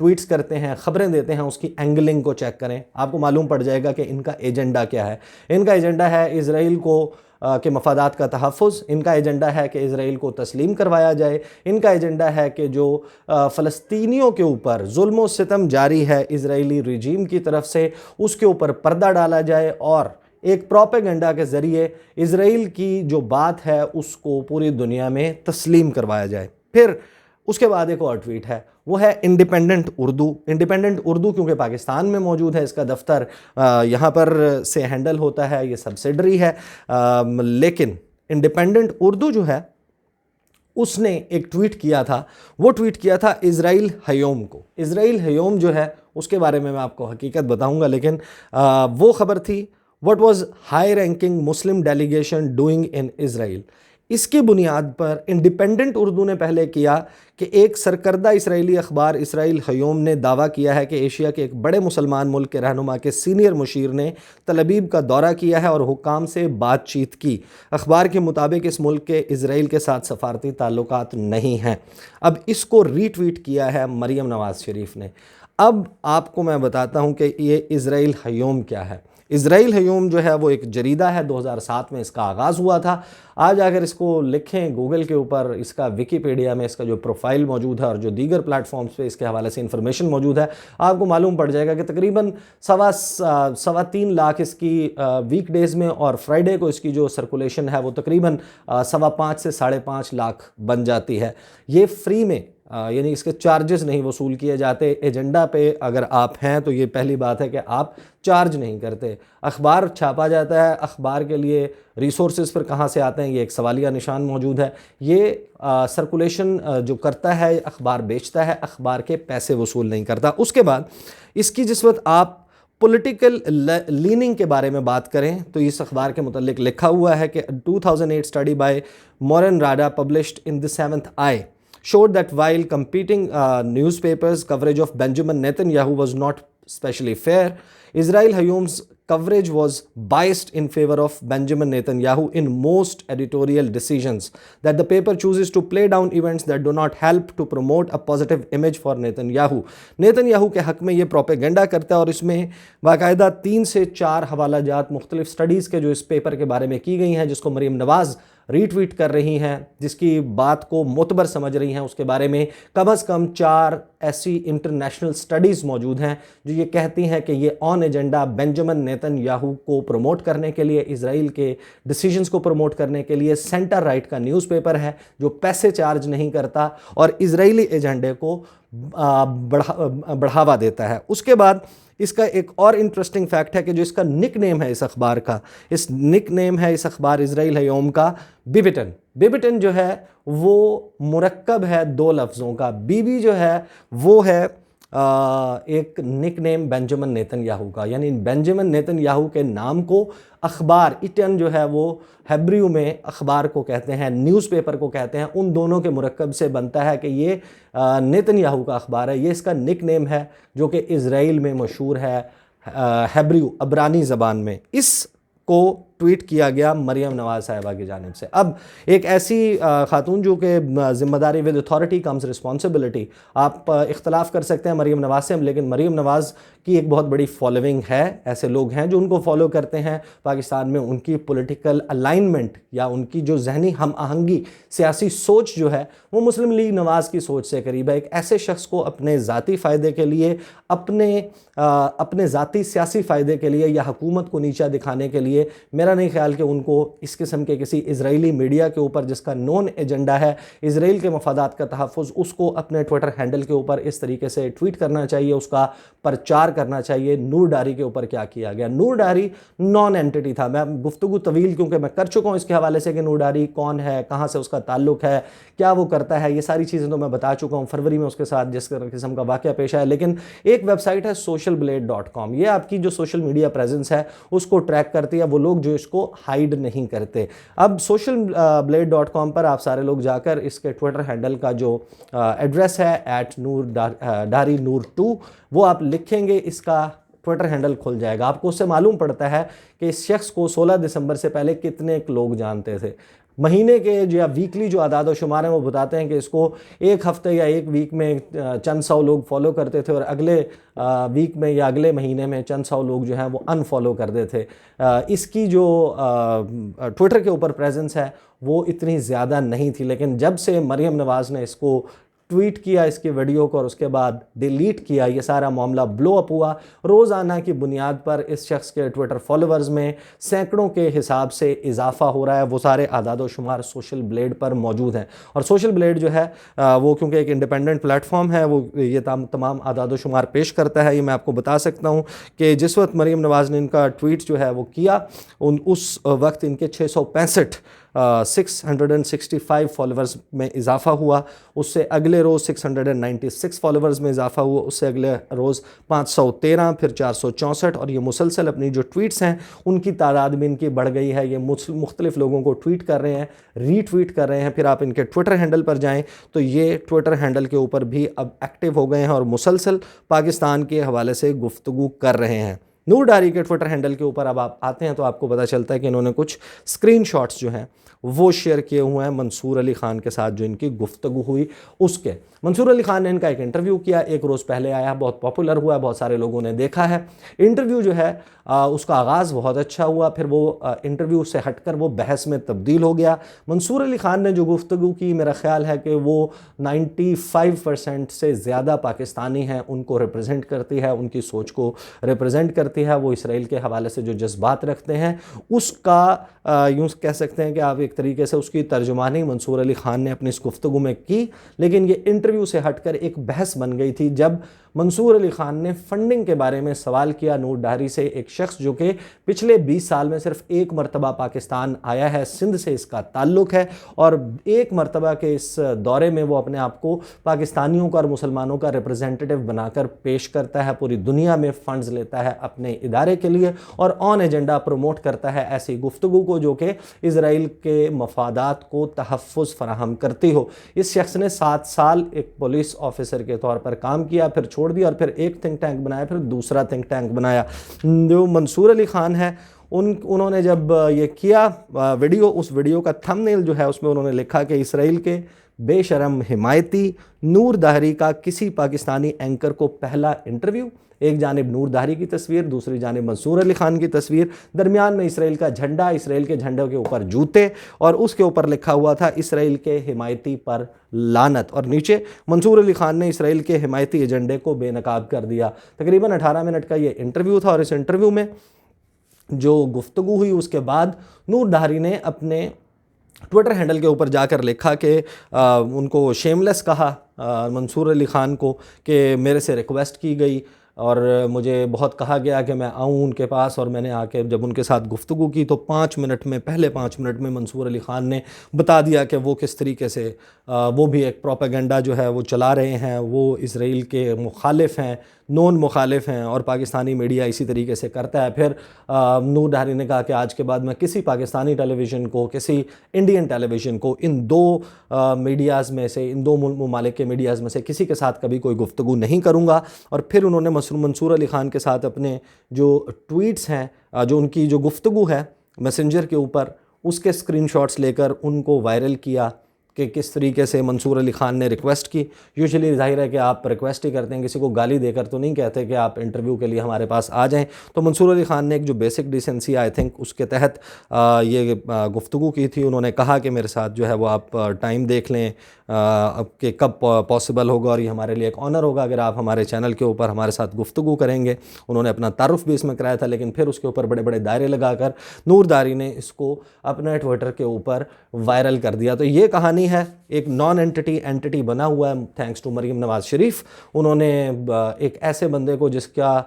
Tweets کرتے ہیں، خبریں دیتے ہیں، اس کی اینگلنگ کو چیک کریں، آپ کو معلوم پڑ جائے گا کہ ان کا ایجنڈا کیا ہے۔ ان کا ایجنڈا ہے اسرائیل کو کے مفادات کا تحفظ، ان کا ایجنڈا ہے کہ اسرائیل کو تسلیم کروایا جائے، ان کا ایجنڈا ہے کہ جو فلسطینیوں کے اوپر ظلم و ستم جاری ہے اسرائیلی رجیم کی طرف سے، اس کے اوپر پردہ ڈالا جائے اور ایک پروپیگنڈا کے ذریعے اسرائیل کی جو بات ہے اس کو پوری دنیا میں تسلیم کروایا جائے۔ پھر اس کے بعد ایک اور ٹویٹ ہے، وہ ہے انڈیپینڈنٹ اردو۔ انڈیپینڈنٹ اردو کیونکہ پاکستان میں موجود ہے، اس کا دفتر یہاں پر سے ہینڈل ہوتا ہے، یہ سبسیڈری ہے، لیکن انڈیپینڈنٹ اردو جو ہے اس نے ایک ٹویٹ کیا تھا، وہ ٹویٹ کیا تھا اسرائیل ہیوم کو۔ اسرائیل ہیوم جو ہے اس کے بارے میں آپ کو حقیقت بتاؤں گا، لیکن وہ خبر تھی what was high ranking Muslim delegation doing in Israel۔ اس کی بنیاد پر انڈیپینڈنٹ اردو نے پہلے کیا کہ ایک سرکردہ اسرائیلی اخبار اسرائیل ہیوم نے دعویٰ کیا ہے کہ ایشیا کے ایک بڑے مسلمان ملک کے رہنما کے سینئر مشیر نے تل ابیب کا دورہ کیا ہے اور حکام سے بات چیت کی۔ اخبار کے مطابق اس ملک کے اسرائیل کے ساتھ سفارتی تعلقات نہیں ہیں۔ اب اس کو ری ٹویٹ کیا ہے مریم نواز شریف نے۔ اب آپ کو میں بتاتا ہوں کہ یہ اسرائیل ہیوم کیا ہے۔ اسرائیل ہیوم جو ہے وہ ایک جریدہ ہے، 2007 میں اس کا آغاز ہوا تھا۔ آج اگر اس کو لکھیں گوگل کے اوپر، اس کا ویکیپیڈیا میں اس کا جو پروفائل موجود ہے اور جو دیگر پلیٹ فارمز پہ اس کے حوالے سے انفارمیشن موجود ہے، آپ کو معلوم پڑ جائے گا کہ تقریباً 3.25 لاکھ اس کی ویک ڈیز میں، اور فرائیڈے کو اس کی جو سرکولیشن ہے وہ تقریباً 5.25 سے 5.5 لاکھ بن جاتی ہے۔ یہ فری میں، یعنی اس کے چارجز نہیں وصول کیے جاتے۔ ایجنڈا پہ اگر آپ ہیں تو یہ پہلی بات ہے کہ آپ چارج نہیں کرتے۔ اخبار چھاپا جاتا ہے، اخبار کے لیے ریسورسز پھر کہاں سے آتے ہیں یہ ایک سوالیہ نشان موجود ہے۔ یہ سرکولیشن جو کرتا ہے، اخبار بیچتا ہے، اخبار کے پیسے وصول نہیں کرتا۔ اس کے بعد اس کی جس وقت آپ پولیٹیکل لیننگ کے بارے میں بات کریں تو اس اخبار کے متعلق لکھا ہوا ہے کہ 2008 study by Moran Rada published in the 7th I showed that while competing newspapers' coverage of Benjamin Netanyahu was not especially fair, Israel Hayom's coverage was biased in favor of Benjamin Netanyahu in most editorial decisions, that the paper chooses to play down events that do not help to promote a positive image for Netanyahu۔ Nitin کے حق میں یہ propaganda کرتا ہے، اور اس میں باقاعدہ 3 سے 4 حوالہ جات مختلف سٹڈیز کے جو اس پیپر کے بارے میں کی گئی ہیں، جس کو مریم نواز ری ٹویٹ کر رہی ہیں، جس کی بات کو معتبر سمجھ رہی ہیں، اس کے بارے میں کم از کم 4 ایسی انٹرنیشنل سٹڈیز موجود ہیں جو یہ کہتی ہیں کہ یہ آن ایجنڈا بینجامن نیتن یاہو کو پروموٹ کرنے کے لیے، اسرائیل کے ڈیسیجنز کو پروموٹ کرنے کے لیے سینٹر رائٹ کا نیوز پیپر ہے جو پیسے چارج نہیں کرتا اور اسرائیلی ایجنڈے کو بڑھاوا دیتا ہے۔ اس کے بعد اس کا ایک اور انٹرسٹنگ فیکٹ ہے کہ جو اس کا نک نیم ہے اس اخبار کا، اس نک نیم ہے اس اخبار اسرائیل ہیوم کا بیبیٹن۔ بیبیٹن جو ہے وہ مرکب ہے 2 لفظوں کا۔ بی جو ہے وہ ہے ایک نک نیم بینجامن نیتن یاہو کا، یعنی بینجامن نیتن یاہو کے نام کو اخبار، ایٹن جو ہے وہ ہیبریو میں اخبار کو کہتے ہیں، نیوز پیپر کو کہتے ہیں، ان دونوں کے مرکب سے بنتا ہے کہ یہ نیتن یاہو کا اخبار ہے۔ یہ اس کا نک نیم ہے جو کہ اسرائیل میں مشہور ہے ہیبریو عبرانی زبان میں۔ اس کو ٹویٹ کیا گیا مریم نواز صاحبہ کی جانب سے۔ اب ایک ایسی خاتون جو کہ ذمہ داری ود اتھارٹی کمز رسپانسبلٹی، آپ اختلاف کر سکتے ہیں مریم نواز سے، لیکن مریم نواز کی ایک بہت بڑی فالوونگ ہے، ایسے لوگ ہیں جو ان کو فالو کرتے ہیں پاکستان میں۔ ان کی پولیٹیکل الائنمنٹ یا ان کی جو ذہنی ہم آہنگی، سیاسی سوچ جو ہے وہ مسلم لیگ نواز کی سوچ سے قریب ہے۔ ایک ایسے شخص کو اپنے ذاتی فائدے کے لیے، اپنے ذاتی سیاسی فائدے کے لیے یا حکومت کو نیچا دکھانے کے لیے، میرا نہیں خیال کہ ان کو اس قسم کے کسی اسرائیلی میڈیا کے اوپر جس کا نون ایجنڈا ہے اسرائیل کے مفادات کا تحفظ، اس کو اپنے ٹویٹر ہینڈل کے اوپر اس طریقے سے ٹویٹ کرنا چاہیے، اس کا پرچار کرنا چاہیے۔ نور ڈاری کے اوپر کیا کیا گیا؟ نور ڈاری نان اینٹی تھا۔ میں گفتگو طویل کیونکہ میں کر چکا ہوں اس کے حوالے سے کہ نور ڈاری کون ہے، کہاں سے اس کا تعلق ہے، کیا وہ کرتا ہے، یہ ساری چیزیں تو میں بتا چکا ہوں۔ فروری میں اس کے ساتھ جس قسم کا واقعہ پیش آیا، لیکن ایک ویب سائٹ ہے socialblade.com، یہ آپ کی جو سوشل میڈیا پریزنس ہے اس کو ٹریک کرتی ہے، وہ لوگ جو اس کو ہائیڈ نہیں کرتے۔ اب socialblade.com پر آپ سارے لوگ جا کر اس کے ٹویٹر ہینڈل کا جو ایڈریس ہے @NoorDari_Noor2، وہ آپ لکھیں گے، اس کا ٹویٹر ہینڈل کھل جائے گا۔ آپ کو اس سے معلوم پڑتا ہے کہ اس شخص کو 16 دسمبر سے پہلے کتنے لوگ جانتے تھے۔ مہینے کے یا ویکلی جو اعداد و شمار ہیں وہ بتاتے ہیں کہ اس کو ایک ہفتے یا ایک ویک میں چند سو لوگ فالو کرتے تھے اور اگلے ویک میں یا اگلے مہینے میں چند سو لوگ جو ہیں وہ ان فالو کر دیتے تھے۔ اس کی جو ٹویٹر کے اوپر پریزنس ہے وہ اتنی زیادہ نہیں تھی، لیکن جب سے مریم نواز نے اس کو ٹویٹ کیا اس کی ویڈیو کو اور اس کے بعد ڈیلیٹ کیا، یہ سارا معاملہ بلو اپ ہوا۔ روزانہ کی بنیاد پر اس شخص کے ٹویٹر فالوورز میں سینکڑوں کے حساب سے اضافہ ہو رہا ہے۔ وہ سارے اعداد و شمار سوشل بلیڈ پر موجود ہیں، اور سوشل بلیڈ جو ہے وہ کیونکہ ایک انڈیپینڈنٹ پلیٹ فارم ہے، وہ یہ تمام اعداد و شمار پیش کرتا ہے۔ یہ میں آپ کو بتا سکتا ہوں کہ جس وقت مریم نواز نے ان کا ٹویٹ جو ہے وہ کیا، اس وقت ان کے 665 فالوورز میں اضافہ ہوا، اس سے اگلے روز 696 فالوورز میں اضافہ ہوا، اس سے اگلے روز 513، پھر 464، اور یہ مسلسل اپنی جو ٹویٹس ہیں ان کی تعداد بھی ان کی بڑھ گئی ہے۔ یہ مختلف لوگوں کو ٹویٹ کر رہے ہیں، ری ٹویٹ کر رہے ہیں۔ پھر آپ ان کے ٹویٹر ہینڈل پر جائیں تو یہ ٹویٹر ہینڈل کے اوپر بھی اب ایکٹیو ہو گئے ہیں اور مسلسل پاکستان کے حوالے سے گفتگو کر رہے ہیں۔ نور ڈاری کے ٹویٹر ہینڈل کے اوپر اب آپ آتے ہیں تو آپ کو پتہ چلتا ہے کہ انہوں نے کچھ اسکرین شاٹس جو ہیں وہ شیئر کیے ہوئے ہیں منصور علی خان کے ساتھ جو ان کی گفتگو ہوئی اس کے۔ منصور علی خان نے ان کا ایک انٹرویو کیا، ایک روز پہلے آیا، بہت پاپولر ہوا، بہت سارے لوگوں نے دیکھا ہے۔ انٹرویو جو ہے اس کا آغاز بہت اچھا ہوا، پھر وہ انٹرویو سے ہٹ کر وہ بحث میں تبدیل ہو گیا۔ منصور علی خان نے جو گفتگو کی، میرا خیال ہے کہ وہ 95% سے زیادہ پاکستانی ہیں ان کو ریپرزینٹ کرتی ہے، ان کی سوچ کو ریپرزینٹ کرتی ہے۔ وہ اسرائیل کے حوالے سے جو جذبات رکھتے ہیں اس کا یوں کہہ سکتے ہیں کہ آپ ایک طریقے سے اس کی ترجمانی منصور علی خان نے اپنی اس گفتگو میں کی، لیکن یہ انٹرویو سے ہٹ کر ایک بحث بن گئی تھی جب منصور علی خان نے فنڈنگ کے بارے میں سوال کیا نور ڈاری سے، ایک شخص جو کہ پچھلے 20 سال میں صرف ایک مرتبہ پاکستان آیا ہے، سندھ سے اس کا تعلق ہے، اور ایک مرتبہ کے اس دورے میں وہ اپنے آپ کو پاکستانیوں کا اور مسلمانوں کا ریپرزینٹیٹو بنا کر پیش کرتا ہے، پوری دنیا میں فنڈز لیتا ہے اپنے ادارے کے لیے اور آن ایجنڈا پروموٹ کرتا ہے ایسی گفتگو کو جو کہ اسرائیل کے مفادات کو تحفظ فراہم کرتی ہو۔ اس شخص نے 7 سال ایک پولیس آفیسر کے طور پر کام کیا، پھر چھوڑ دیا اور پھر ایک تھنک ٹینک بنایا، پھر دوسرا تھنک ٹینک بنایا۔ جو منصور علی خان ہے انہوں نے جب یہ کیا ویڈیو، اس ویڈیو کا تھم نیل جو ہے اس میں انہوں نے لکھا کہ اسرائیل کے بے شرم حمایتی نور دہری کا کسی پاکستانی اینکر کو پہلا انٹرویو، ایک جانب نور دہری کی تصویر، دوسری جانب منصور علی خان کی تصویر، درمیان میں اسرائیل کا جھنڈا، اسرائیل کے جھنڈے کے اوپر جوتے، اور اس کے اوپر لکھا ہوا تھا اسرائیل کے حمایتی پر لعنت، اور نیچے منصور علی خان نے اسرائیل کے حمایتی ایجنڈے کو بے نقاب کر دیا۔ تقریباً 18 منٹ کا یہ انٹرویو تھا، اور اس انٹرویو میں جو گفتگو ہوئی اس کے بعد نور دہری نے اپنے ٹویٹر ہینڈل کے اوپر جا کر لکھا کہ ان کو شیملیس کہا منصور علی خان کو، کہ میرے سے ریکویسٹ کی گئی اور مجھے بہت کہا گیا کہ میں آؤں ان کے پاس، اور میں نے آ کے جب ان کے ساتھ گفتگو کی تو 5 منٹ میں، پہلے 5 منٹ میں منصور علی خان نے بتا دیا کہ وہ کس طریقے سے وہ بھی ایک پروپیگنڈا جو ہے وہ چلا رہے ہیں، وہ اسرائیل کے مخالف ہیں، نون مخالف ہیں، اور پاکستانی میڈیا اسی طریقے سے کرتا ہے۔ پھر نور دہری نے کہا کہ آج کے بعد میں کسی پاکستانی ٹیلی ویژن کو، کسی انڈین ٹیلی ویژن کو، ان دو میڈیاز میں سے، ان دو ممالک کے میڈیاز میں سے کسی کے ساتھ کبھی کوئی گفتگو نہیں کروں گا۔ اور پھر انہوں نے منصور علی خان کے ساتھ اپنے جو ٹویٹس ہیں، جو ان کی جو گفتگو ہے میسنجر کے اوپر، اس کے اسکرین شاٹس لے کر ان کو وائرل کیا کہ کس طریقے سے منصور علی خان نے ریکویسٹ کی۔ یوزلی ظاہر ہے کہ آپ ریکویسٹ ہی کرتے ہیں، کسی کو گالی دے کر تو نہیں کہتے کہ آپ انٹرویو کے لیے ہمارے پاس آ جائیں۔ تو منصور علی خان نے ایک جو بیسک ڈیسنسی آئی تھنک اس کے تحت یہ گفتگو کی تھی۔ انہوں نے کہا کہ میرے ساتھ جو ہے وہ آپ ٹائم دیکھ لیں کہ کب پاسبل ہوگا، اور یہ ہمارے لیے ایک آنر ہوگا اگر آپ ہمارے چینل کے اوپر ہمارے ساتھ گفتگو کریں گے۔ انہوں نے اپنا تعارف بھی اس میں کرایا تھا، لیکن پھر اس کے اوپر بڑے بڑے دائرے لگا کر نور دہری نے اس کو اپنے ٹویٹر کے اوپر وائرل کر دیا۔ تو یہ کہانی ہے، ایک نان اینٹی بنا ہوا ہے تھینکس ٹو مریم نواز شریف۔ انہوں نے ایک ایسے بندے کو جس کا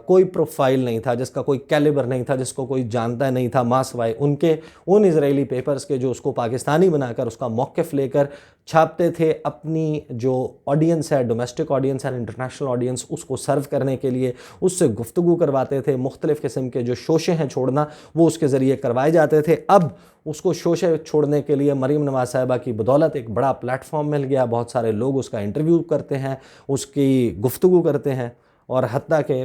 کوئی پروفائل نہیں تھا، جس کا کوئی کیلیبر نہیں تھا، جس کو کوئی جانتا نہیں تھا ماں سوائے ان اسرائیلی پیپرز کے جو اس کو پاکستانی بنا کر اس کا موقف لے کر چھاپتے تھے، اپنی جو آڈینس ہے، ڈومیسٹک آڈینس ہے، انٹرنیشنل آڈینس، اس کو سرو کرنے کے لیے اس سے گفتگو کرواتے تھے۔ مختلف قسم کے جو شوشے ہیں چھوڑنا وہ اس کے ذریعے کروائے جاتے تھے۔ اب اس کو شوشے چھوڑنے کے لیے مریم نواز صاحبہ کی بدولت ایک بڑا پلیٹ فارم مل گیا، بہت سارے لوگ اس کا انٹرویو کرتے ہیں، اس کی گفتگو کرتے ہیں، اور حتیٰ کہ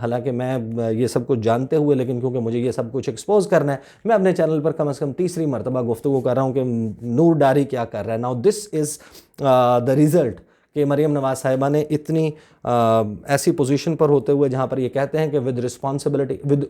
حالانکہ میں یہ سب کچھ جانتے ہوئے لیکن کیونکہ مجھے یہ سب کچھ ایکسپوز کرنا ہے، میں اپنے چینل پر کم از کم تیسری مرتبہ گفتگو کر رہا ہوں کہ نور ڈاری کیا کر رہا ہے. Now this is the result کہ مریم نواز صاحبہ نے اتنی ایسی پوزیشن پر ہوتے ہوئے جہاں پر یہ کہتے ہیں کہ ود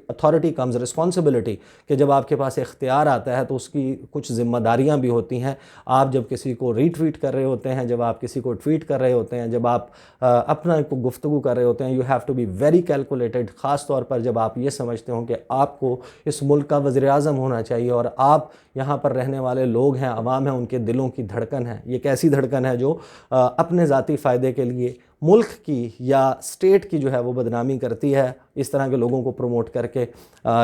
اتھارٹی کمز رسپانسبلٹی، کہ جب آپ کے پاس اختیار آتا ہے تو اس کی کچھ ذمہ داریاں بھی ہوتی ہیں. آپ جب کسی کو ری ٹویٹ کر رہے ہوتے ہیں، جب آپ کسی کو ٹویٹ کر رہے ہوتے ہیں، جب آپ اپنا گفتگو کر رہے ہوتے ہیں، you have to be very calculated, خاص طور پر جب آپ یہ سمجھتے ہوں کہ آپ کو اس ملک کا وزیر اعظم ہونا چاہیے اور آپ یہاں پر رہنے والے لوگ ہیں، عوام ہیں، ان کے دلوں کی دھڑکن ہے. یہ ایک ایسی دھڑکن ہے جو اپنے ذاتی فائدے کے لیے ملک کی یا اسٹیٹ کی جو ہے وہ بدنامی کرتی ہے اس طرح کے لوگوں کو پروموٹ کر کے.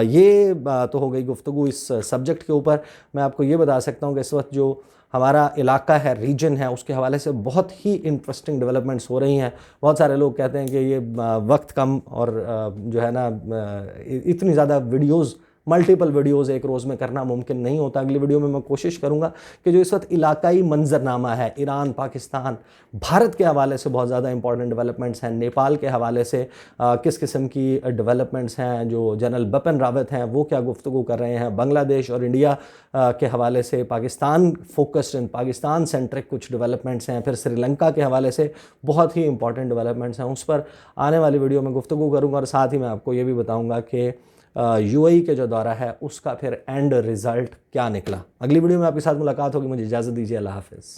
یہ تو ہو گئی گفتگو اس سبجیکٹ کے اوپر. میں آپ کو یہ بتا سکتا ہوں کہ اس وقت جو ہمارا علاقہ ہے، ریجن ہے، اس کے حوالے سے بہت ہی انٹرسٹنگ ڈیولپمنٹس ہو رہی ہیں. بہت سارے لوگ کہتے ہیں کہ یہ وقت کم اور جو ہے نا اتنی زیادہ ویڈیوز، ملٹیپل ویڈیوز ایک روز میں کرنا ممکن نہیں ہوتا. اگلی ویڈیو میں کوشش کروں گا کہ جو اس وقت علاقائی منظرنامہ ہے، ایران، پاکستان، بھارت کے حوالے سے بہت زیادہ امپورٹنٹ ڈیولپمنٹس ہیں، نیپال کے حوالے سے کس قسم کی ڈیولپمنٹس ہیں، جو جنرل بپن راوت ہیں وہ کیا گفتگو کر رہے ہیں، بنگلہ دیش اور انڈیا کے حوالے سے پاکستان فوکسڈ، پاکستان سینٹرک کچھ ڈیولپمنٹس ہیں، پھر سری لنکا کے حوالے سے بہت ہی امپورٹنٹ ڈیولپمنٹس ہیں. اس پر آنے والی ویڈیو میں گفتگو کروں گا اور ساتھ ہی میں آپ کو یہ بھی بتاؤں گا کہ یو اے ای کے جو دورہ ہے اس کا پھر اینڈ ریزلٹ کیا نکلا. اگلی ویڈیو میں آپ کے ساتھ ملاقات ہوگی. مجھے اجازت دیجیے. اللہ حافظ.